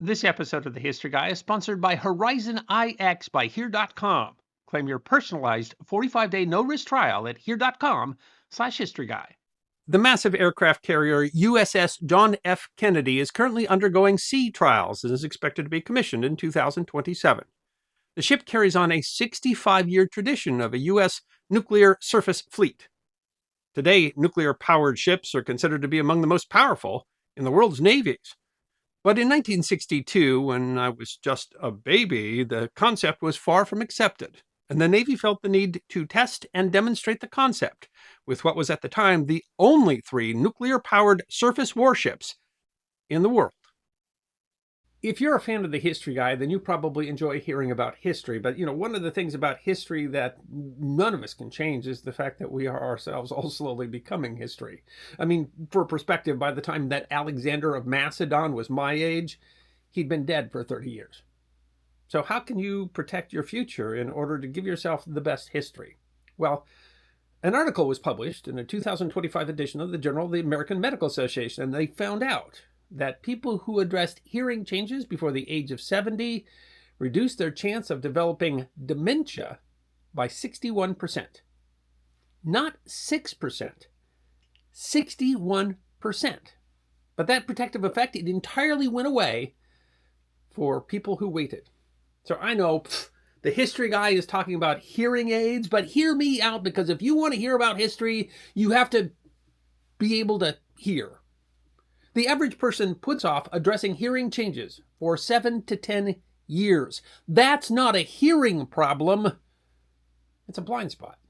This episode of the History Guy is sponsored by Horizon IX by Here.com. Claim your personalized 45-day no-risk trial at Here.com/historyguy. The massive aircraft carrier USS John F. Kennedy is currently undergoing sea trials and is expected to be commissioned in 2027. The ship carries on a 65-year tradition of a U.S. nuclear surface fleet. Today, nuclear-powered ships are considered to be among the most powerful in the world's navies. But in 1962, when I was just a baby, the concept was far from accepted, and the Navy felt the need to test and demonstrate the concept with what was at the time the only 3 nuclear-powered surface warships in the world. If you're a fan of the History Guy, then you probably enjoy hearing about history. But, one of the things about history that none of us can change is the fact that we are ourselves all slowly becoming history. I mean, for perspective, by the time that Alexander of Macedon was my age, he'd been dead for 30 years. So how can you protect your future in order to give yourself the best history? Well, an article was published in a 2025 edition of the Journal of the American Medical Association, and they found out that people who addressed hearing changes before the age of 70 reduced their chance of developing dementia by 61%. Not 6%, 61%. But that protective effect, it entirely went away for people who waited. So I know the History Guy is talking about hearing aids, but hear me out, because if you want to hear about history, you have to be able to hear. The average person puts off addressing hearing changes for 7 to 10 years. That's not a hearing problem. It's a blind spot.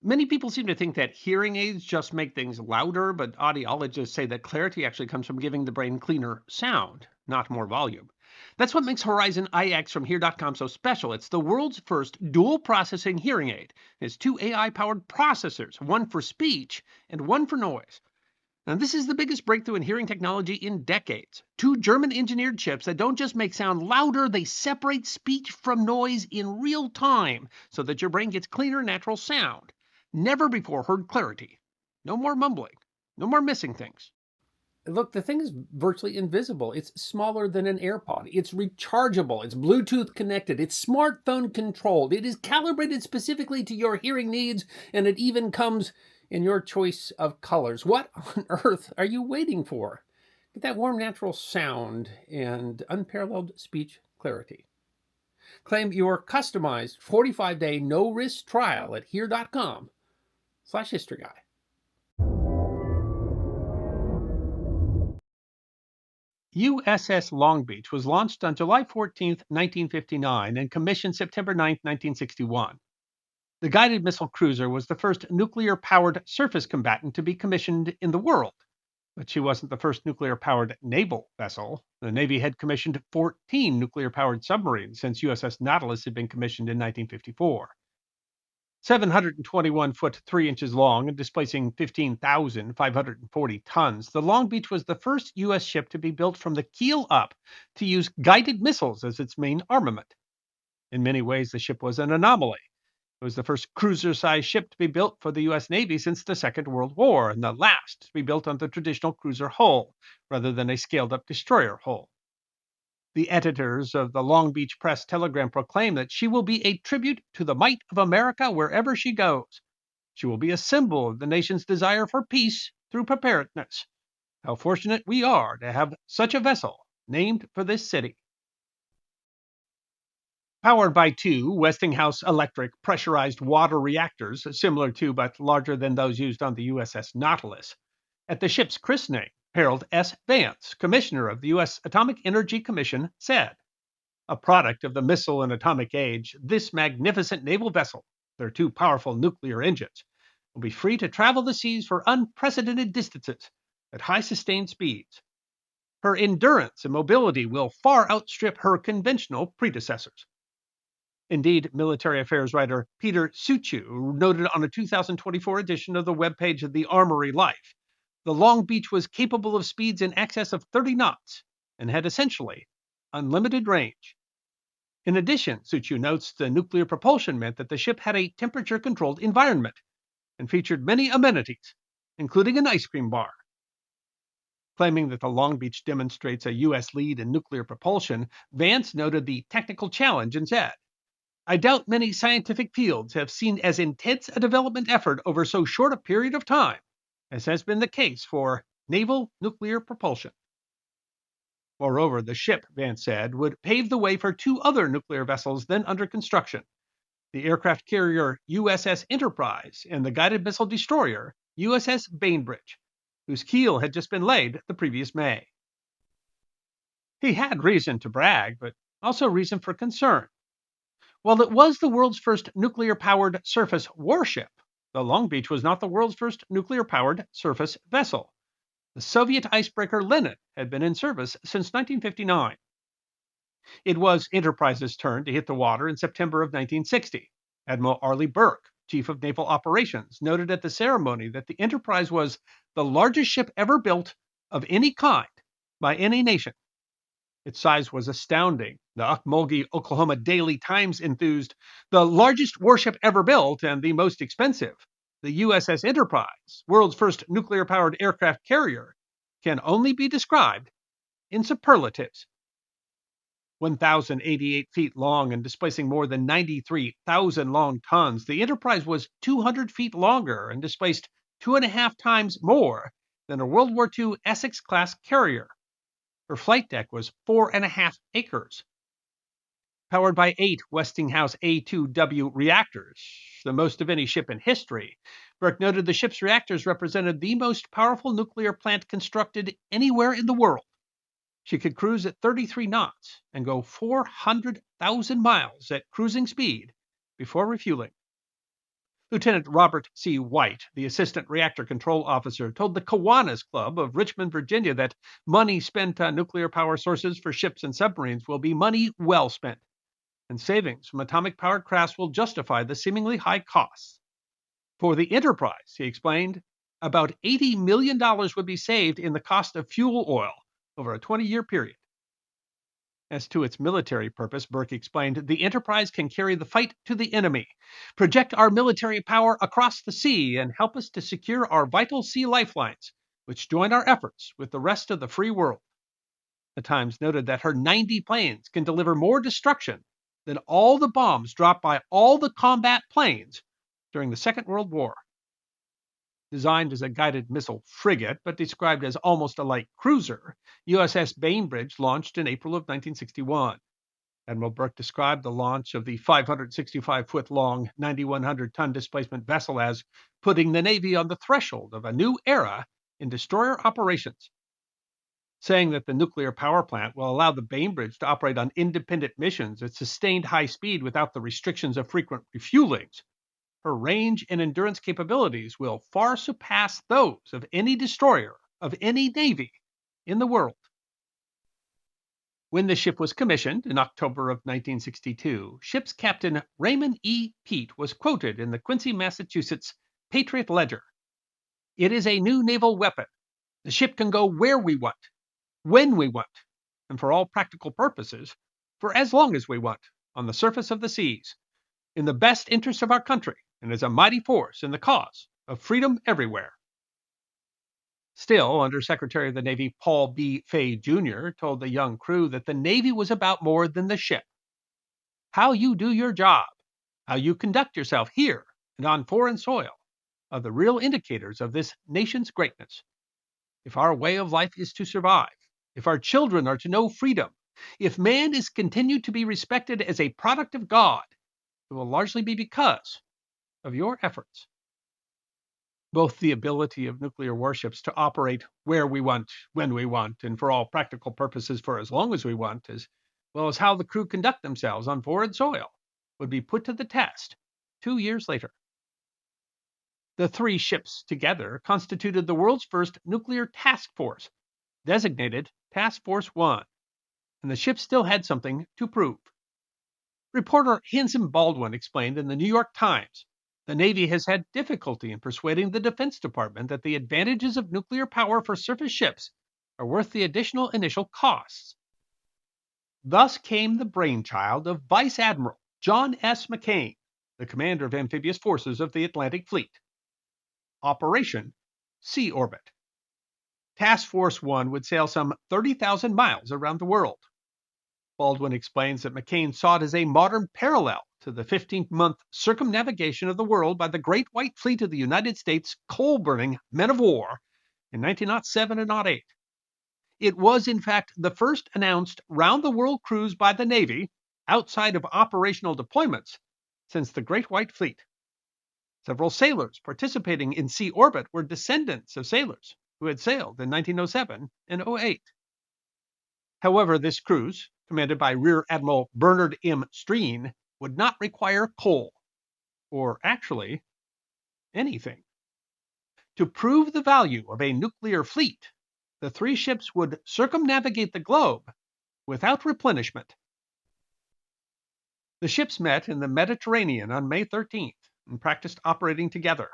Many people seem to think that hearing aids just make things louder, but audiologists say that clarity actually comes from giving the brain cleaner sound, not more volume. That's what makes Horizon IX from Here.com so special. It's the world's first dual processing hearing aid. It's 2 AI-powered processors, one for speech and one for noise. Now, this is the biggest breakthrough in hearing technology in decades. 2 German-engineered chips that don't just make sound louder, they separate speech from noise in real time so that your brain gets cleaner, natural sound. Never before heard clarity. No more mumbling. No more missing things. Look, the thing is virtually invisible. It's smaller than an AirPod. It's rechargeable. It's Bluetooth connected. It's smartphone controlled. It is calibrated specifically to your hearing needs, and it even comes in your choice of colors. What on earth are you waiting for? Get that warm, natural sound and unparalleled speech clarity. Claim your customized 45-day no-risk trial at Here.com/historyguy. USS Long Beach was launched on July 14, 1959, and commissioned September 9, 1961. The guided missile cruiser was the first nuclear-powered surface combatant to be commissioned in the world. But she wasn't the first nuclear-powered naval vessel. The Navy had commissioned 14 nuclear-powered submarines since USS Nautilus had been commissioned in 1954. 721 foot 3 inches long and displacing 15,540 tons, the Long Beach was the first U.S. ship to be built from the keel up to use guided missiles as its main armament. In many ways, the ship was an anomaly. It was the first cruiser-sized ship to be built for the U.S. Navy since the Second World War, and the last to be built on the traditional cruiser hull, rather than a scaled-up destroyer hull. The editors of the Long Beach Press-Telegram proclaim that she will be a tribute to the might of America wherever she goes. She will be a symbol of the nation's desire for peace through preparedness. How fortunate we are to have such a vessel named for this city. Powered by 2 Westinghouse electric pressurized water reactors, similar to but larger than those used on the USS Nautilus. At the ship's christening, Harold S. Vance, commissioner of the U.S. Atomic Energy Commission, said, "A product of the missile and atomic age, this magnificent naval vessel, their 2 powerful nuclear engines, will be free to travel the seas for unprecedented distances at high sustained speeds. Her endurance and mobility will far outstrip her conventional predecessors." Indeed, military affairs writer Peter Suchu noted on a 2024 edition of the webpage of the Armory Life, the Long Beach was capable of speeds in excess of 30 knots and had essentially unlimited range. In addition, Suchu notes the nuclear propulsion meant that the ship had a temperature-controlled environment and featured many amenities, including an ice cream bar. Claiming that the Long Beach demonstrates a U.S. lead in nuclear propulsion, Vance noted the technical challenge and said, "I doubt many scientific fields have seen as intense a development effort over so short a period of time as has been the case for naval nuclear propulsion." Moreover, the ship, Vance said, would pave the way for two other nuclear vessels then under construction, the aircraft carrier USS Enterprise and the guided missile destroyer USS Bainbridge, whose keel had just been laid the previous May. He had reason to brag, but also reason for concern. While it was the world's first nuclear-powered surface warship, the Long Beach was not the world's first nuclear-powered surface vessel. The Soviet icebreaker Lenin had been in service since 1959. It was Enterprise's turn to hit the water in September of 1960. Admiral Arleigh Burke, Chief of Naval Operations, noted at the ceremony that the Enterprise was the largest ship ever built of any kind by any nation. Its size was astounding. The Okmulgee, Oklahoma Daily Times enthused, "The largest warship ever built and the most expensive. The USS Enterprise, world's first nuclear-powered aircraft carrier, can only be described in superlatives." 1,088 feet long and displacing more than 93,000 long tons, the Enterprise was 200 feet longer and displaced 2.5 times more than a World War II Essex-class carrier. Her flight deck was 4.5 acres. Powered by 8 Westinghouse A2W reactors, the most of any ship in history, Burke noted the ship's reactors represented the most powerful nuclear plant constructed anywhere in the world. She could cruise at 33 knots and go 400,000 miles at cruising speed before refueling. Lieutenant Robert C. White, the assistant reactor control officer, told the Kiwanis Club of Richmond, Virginia, that money spent on nuclear power sources for ships and submarines will be money well spent, and savings from atomic-powered crafts will justify the seemingly high costs. For the Enterprise, he explained, about $80 million would be saved in the cost of fuel oil over a 20-year period. As to its military purpose, Burke explained, the Enterprise can carry the fight to the enemy, project our military power across the sea, and help us to secure our vital sea lifelines, which join our efforts with the rest of the free world. The Times noted that her 90 planes can deliver more destruction than all the bombs dropped by all the combat planes during the Second World War. Designed as a guided missile frigate, but described as almost a light cruiser, USS Bainbridge launched in April of 1961. Admiral Burke described the launch of the 565-foot-long, 9,100-ton displacement vessel as putting the Navy on the threshold of a new era in destroyer operations, saying that the nuclear power plant will allow the Bainbridge to operate on independent missions at sustained high speed without the restrictions of frequent refuelings. Her range and endurance capabilities will far surpass those of any destroyer of any navy in the world. When the ship was commissioned in October of 1962, ship's captain Raymond E. Peete was quoted in the Quincy, Massachusetts Patriot Ledger. "It is a new naval weapon. The ship can go where we want, when we want, and for all practical purposes, for as long as we want, on the surface of the seas, in the best interest of our country, and is a mighty force in the cause of freedom everywhere." Still, Under-Secretary of the Navy Paul B. Fay, Jr. told the young crew that the Navy was about more than the ship. "How you do your job, how you conduct yourself here and on foreign soil, are the real indicators of this nation's greatness. If our way of life is to survive, if our children are to know freedom, if man is continued to be respected as a product of God, it will largely be because of your efforts." Both the ability of nuclear warships to operate where we want, when we want, and for all practical purposes for as long as we want, as well as how the crew conduct themselves on foreign soil, would be put to the test 2 years later. The 3 ships together constituted the world's first nuclear task force, designated Task Force 1, and the ship still had something to prove. Reporter Hanson Baldwin explained in the New York Times, the Navy has had difficulty in persuading the Defense Department that the advantages of nuclear power for surface ships are worth the additional initial costs. Thus came the brainchild of Vice Admiral John S. McCain, the commander of amphibious forces of the Atlantic Fleet. Operation Sea Orbit. Task Force One would sail some 30,000 miles around the world. Baldwin explains that McCain saw it as a modern parallel to the 15-month circumnavigation of the world by the Great White Fleet of the United States coal-burning men of war in 1907 and 08. It was, in fact, the first announced round-the-world cruise by the Navy outside of operational deployments since the Great White Fleet. Several sailors participating in sea orbit were descendants of sailors who had sailed in 1907 and 08. However, this cruise, commanded by Rear Admiral Bernard M. Streen, would not require coal, or actually, anything. To prove the value of a nuclear fleet, the three ships would circumnavigate the globe without replenishment. The ships met in the Mediterranean on May 13th and practiced operating together.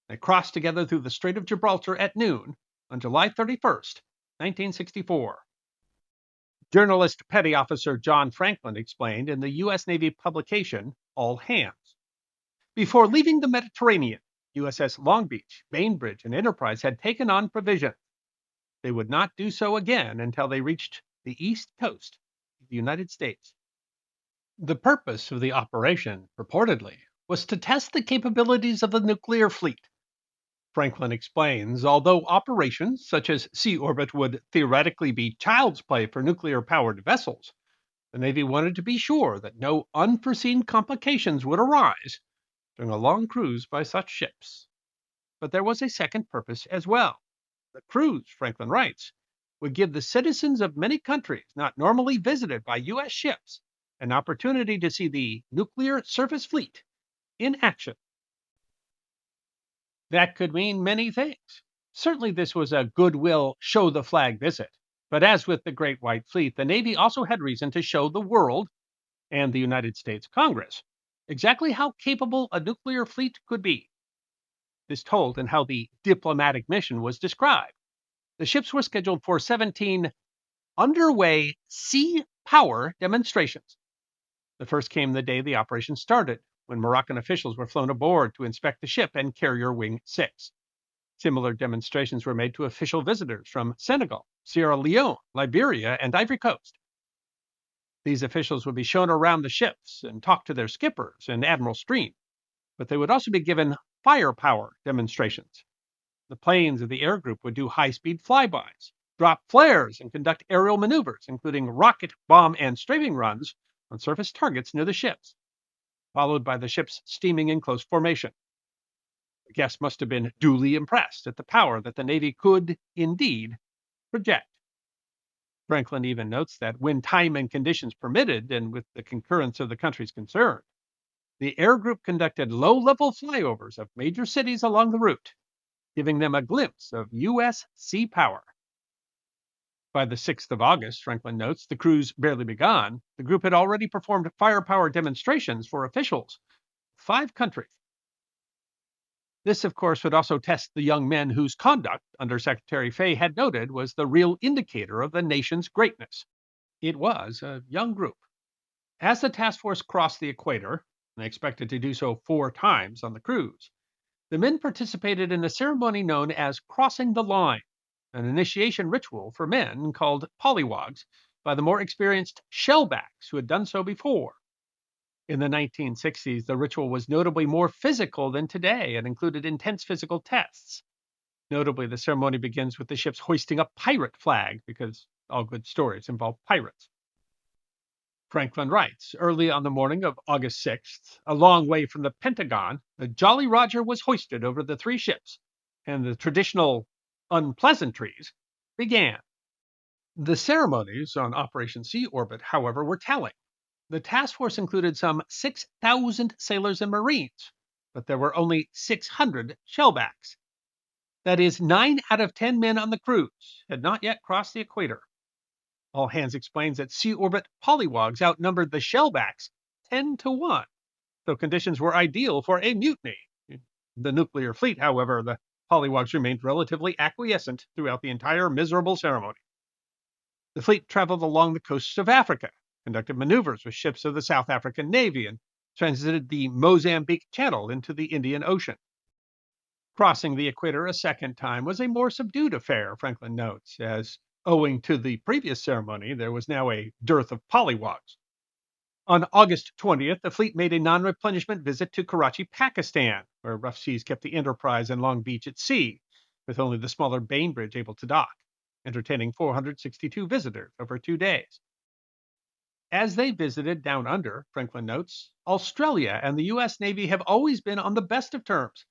They crossed together through the Strait of Gibraltar at noon on July 31st, 1964. Journalist Petty Officer John Franklin explained in the U.S. Navy publication All Hands. Before leaving the Mediterranean, USS Long Beach, Bainbridge, and Enterprise had taken on provisions. They would not do so again until they reached the east coast of the United States. The purpose of the operation, purportedly, was to test the capabilities of the nuclear fleet. Franklin explains, although operations such as sea orbit would theoretically be child's play for nuclear-powered vessels, the Navy wanted to be sure that no unforeseen complications would arise during a long cruise by such ships. But there was a second purpose as well. The cruise, Franklin writes, would give the citizens of many countries not normally visited by U.S. ships an opportunity to see the nuclear surface fleet in action. That could mean many things. Certainly this was a goodwill show the flag visit. But as with the Great White Fleet, the Navy also had reason to show the world and the United States Congress exactly how capable a nuclear fleet could be. This told in how the diplomatic mission was described. The ships were scheduled for 17 underway sea power demonstrations. The first came the day the operation started, when Moroccan officials were flown aboard to inspect the ship and Carrier Wing 6. Similar demonstrations were made to official visitors from Senegal, Sierra Leone, Liberia, and Ivory Coast. These officials would be shown around the ships and talk to their skippers and Admiral Streen, but they would also be given firepower demonstrations. The planes of the air group would do high-speed flybys, drop flares, and conduct aerial maneuvers, including rocket, bomb, and strafing runs on surface targets near the ships, followed by the ships steaming in close formation. The guests must have been duly impressed at the power that the Navy could, indeed, project. Franklin even notes that when time and conditions permitted, and with the concurrence of the countries concerned, the air group conducted low-level flyovers of major cities along the route, giving them a glimpse of U.S. sea power. By the 6th of August, Franklin notes, the cruise barely begun, the group had already performed firepower demonstrations for officials of 5 countries. This, of course, would also test the young men whose conduct, Under Secretary Fay had noted, was the real indicator of the nation's greatness. It was a young group. As the task force crossed the equator, and they expected to do so 4 times on the cruise, the men participated in a ceremony known as crossing the line, an initiation ritual for men called polywogs by the more experienced shellbacks who had done so before. In the 1960s, the ritual was notably more physical than today and included intense physical tests. Notably, the ceremony begins with the ships hoisting a pirate flag, because all good stories involve pirates. Franklin writes, early on the morning of August 6th, a long way from the Pentagon, the Jolly Roger was hoisted over the 3 ships, and the traditional unpleasantries began. The ceremonies on Operation Sea Orbit, however, were telling. The task force included some 6,000 sailors and Marines, but there were only 600 shellbacks. That is, 9 out of 10 men on the cruise had not yet crossed the equator. All Hands explains that sea orbit polywogs outnumbered the shellbacks 10 to 1, so conditions were ideal for a mutiny. The nuclear fleet, however, the polywogs remained relatively acquiescent throughout the entire miserable ceremony. The fleet traveled along the coasts of Africa, conducted maneuvers with ships of the South African Navy, and transited the Mozambique Channel into the Indian Ocean. Crossing the equator a second time was a more subdued affair, Franklin notes, as owing to the previous ceremony, there was now a dearth of pollywogs. On August 20th, the fleet made a non-replenishment visit to Karachi, Pakistan, where rough seas kept the Enterprise and Long Beach at sea, with only the smaller Bainbridge able to dock, entertaining 462 visitors over 2 days. As they visited down under, Franklin notes, Australia and the U.S. Navy have always been on the best of terms,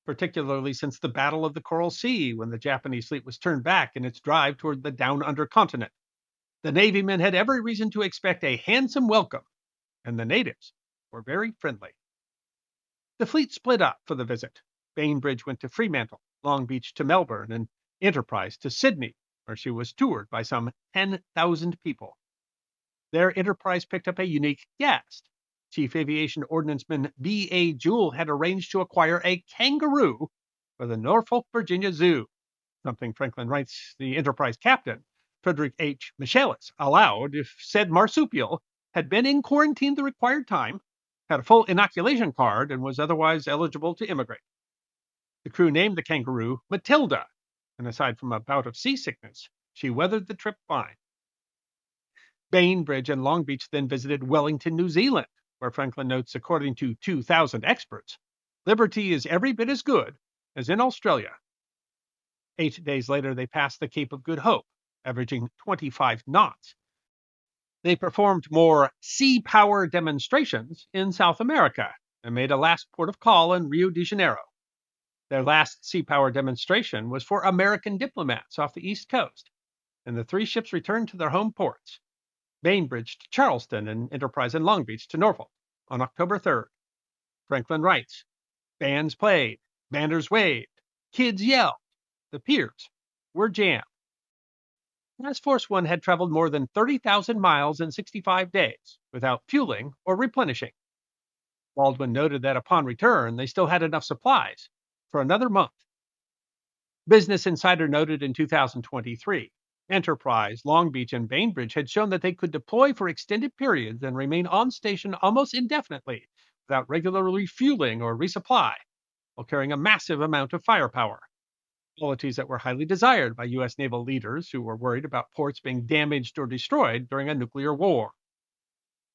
particularly since the Battle of the Coral Sea, when the Japanese fleet was turned back in its drive toward the down under continent. The Navymen had every reason to expect a handsome welcome, and the natives were very friendly. The fleet split up for the visit. Bainbridge went to Fremantle, Long Beach to Melbourne, and Enterprise to Sydney, where she was toured by some 10,000 people. Their Enterprise picked up a unique guest. Chief Aviation Ordnanceman B.A. Jewell had arranged to acquire a kangaroo for the Norfolk, Virginia Zoo, something Franklin writes the Enterprise captain, Frederick H. Michaelis, allowed if said marsupial had been in quarantine the required time, had a full inoculation card, and was otherwise eligible to immigrate. The crew named the kangaroo Matilda, and aside from a bout of seasickness, she weathered the trip fine. Bainbridge and Long Beach then visited Wellington, New Zealand, where Franklin notes, according to 2,000 experts, liberty is every bit as good as in Australia. 8 days later, they passed the Cape of Good Hope, averaging 25 knots. They performed more sea power demonstrations in South America and made a last port of call in Rio de Janeiro. Their last sea power demonstration was for American diplomats off the East Coast, and the 3 ships returned to their home ports, Bainbridge to Charleston and Enterprise and Long Beach to Norfolk, on October 3rd. Franklin writes, bands played, banners waved, kids yelled, the piers were jammed. Task Force One had traveled more than 30,000 miles in 65 days without fueling or replenishing. Baldwin noted that upon return, they still had enough supplies for another month. Business Insider noted in 2023, Enterprise, Long Beach, and Bainbridge had shown that they could deploy for extended periods and remain on station almost indefinitely without regular refueling or resupply, while carrying a massive amount of firepower. Qualities that were highly desired by U.S. naval leaders who were worried about ports being damaged or destroyed during a nuclear war.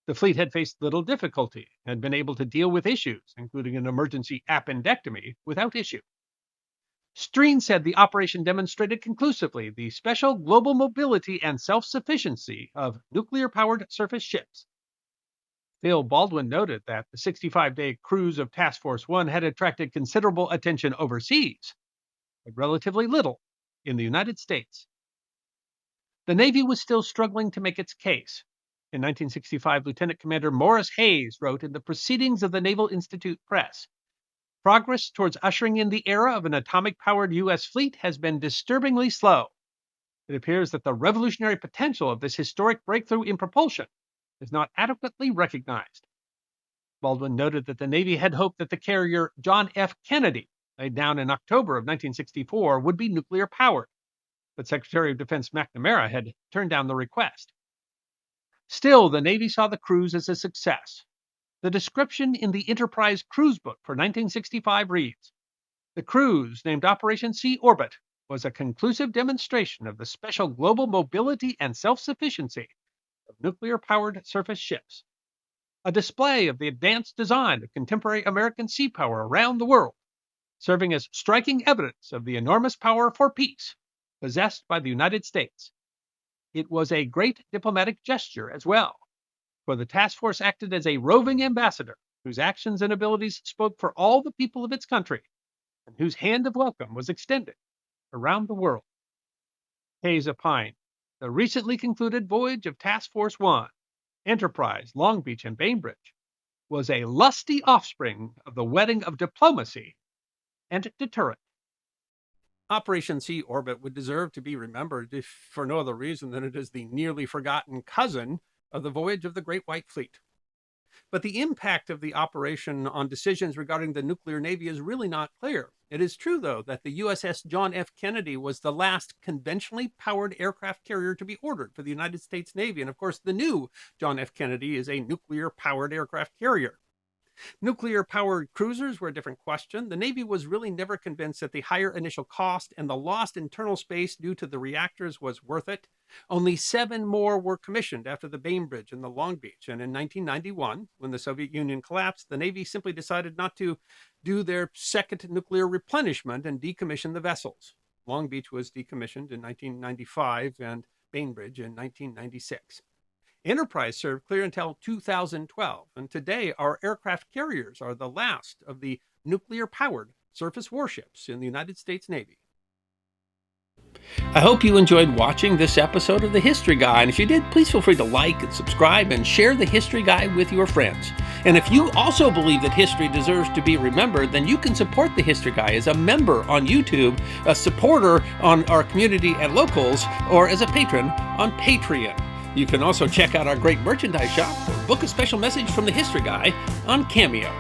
The fleet had faced little difficulty and had been able to deal with issues, including an emergency appendectomy, without issue. Streen said the operation demonstrated conclusively the special global mobility and self-sufficiency of nuclear-powered surface ships. Phil Baldwin noted that the 65-day cruise of Task Force One had attracted considerable attention overseas, but relatively little in the United States. The Navy was still struggling to make its case. In 1965, Lieutenant Commander Morris Hayes wrote in the Proceedings of the Naval Institute Press, progress towards ushering in the era of an atomic-powered U.S. fleet has been disturbingly slow. It appears that the revolutionary potential of this historic breakthrough in propulsion is not adequately recognized. Baldwin noted that the Navy had hoped that the carrier John F. Kennedy, laid down in October of 1964, would be nuclear-powered, but Secretary of Defense McNamara had turned down the request. Still, the Navy saw the cruise as a success. The description in the Enterprise Cruise Book for 1965 reads, "The cruise, named Operation Sea Orbit, was a conclusive demonstration of the special global mobility and self-sufficiency of nuclear-powered surface ships, a display of the advanced design of contemporary American sea power around the world, serving as striking evidence of the enormous power for peace possessed by the United States. It was a great diplomatic gesture as well, for the task force acted as a roving ambassador whose actions and abilities spoke for all the people of its country, and whose hand of welcome was extended around the world." Hayes opined, "The recently concluded voyage of Task Force One, Enterprise, Long Beach, and Bainbridge, was a lusty offspring of the wedding of diplomacy and deterrent." Operation Sea Orbit would deserve to be remembered if for no other reason than it is the nearly forgotten cousin of the voyage of the Great White Fleet. But the impact of the operation on decisions regarding the nuclear navy is really not clear. It is true, though, that the USS John F. Kennedy was the last conventionally powered aircraft carrier to be ordered for the United States Navy. And of course, the new John F. Kennedy is a nuclear-powered aircraft carrier. Nuclear-powered cruisers were a different question. The Navy was really never convinced that the higher initial cost and the lost internal space due to the reactors was worth it. Only 7 more were commissioned after the Bainbridge and the Long Beach. And in 1991, when the Soviet Union collapsed, the Navy simply decided not to do their second nuclear replenishment and decommission the vessels. Long Beach was decommissioned in 1995 and Bainbridge in 1996. Enterprise served clear until 2012, and today our aircraft carriers are the last of the nuclear-powered surface warships in the United States Navy. I hope you enjoyed watching this episode of The History Guy, and if you did, please feel free to like and subscribe and share The History Guy with your friends. And if you also believe that history deserves to be remembered, then you can support The History Guy as a member on YouTube, a supporter on our community at Locals, or as a patron on Patreon. You can also check out our great merchandise shop or book a special message from The History Guy on Cameo.